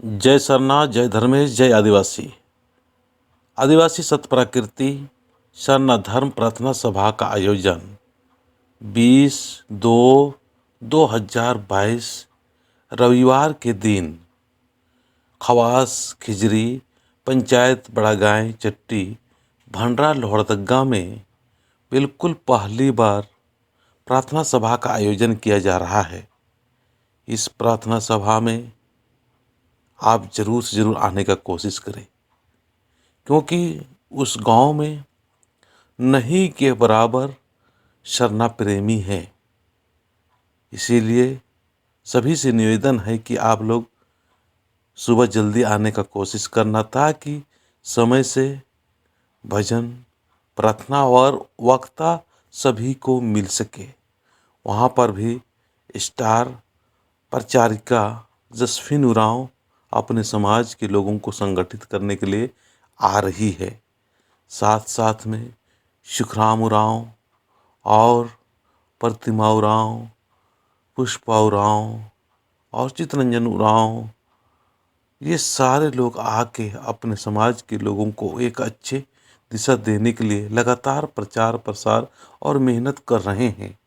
जय सरना, जय धर्मेश, जय आदिवासी। आदिवासी सत प्रकृति सरना धर्म प्रार्थना सभा का आयोजन 20/2/2022 रविवार के दिन खवास खिजरी पंचायत बड़ागांय चट्टी भंडरा लोहरदगा में बिल्कुल पहली बार प्रार्थना सभा का आयोजन किया जा रहा है। इस प्रार्थना सभा में आप ज़रूर से ज़रूर आने का कोशिश करें, क्योंकि उस गांव में नहीं के बराबर सरना प्रेमी है। इसीलिए सभी से निवेदन है कि आप लोग सुबह जल्दी आने का कोशिश करना, ताकि समय से भजन प्रार्थना और वक्ता सभी को मिल सके। वहाँ पर भी स्टार प्रचारिका जसफीन उरांव अपने समाज के लोगों को संगठित करने के लिए आ रही है। साथ साथ में सुखराम उरांव और प्रतिमा उरांव, पुष्पा उरांव और चितरंजन उरांव, ये सारे लोग आके अपने समाज के लोगों को एक अच्छे दिशा देने के लिए लगातार प्रचार प्रसार और मेहनत कर रहे हैं।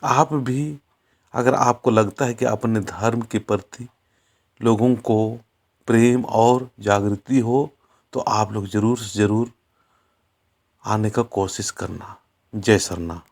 आप भी अगर आपको लगता है कि अपने धर्म के प्रति लोगों को प्रेम और जागृति हो, तो आप लोग ज़रूर से ज़रूर आने का कोशिश करना। जय सरना।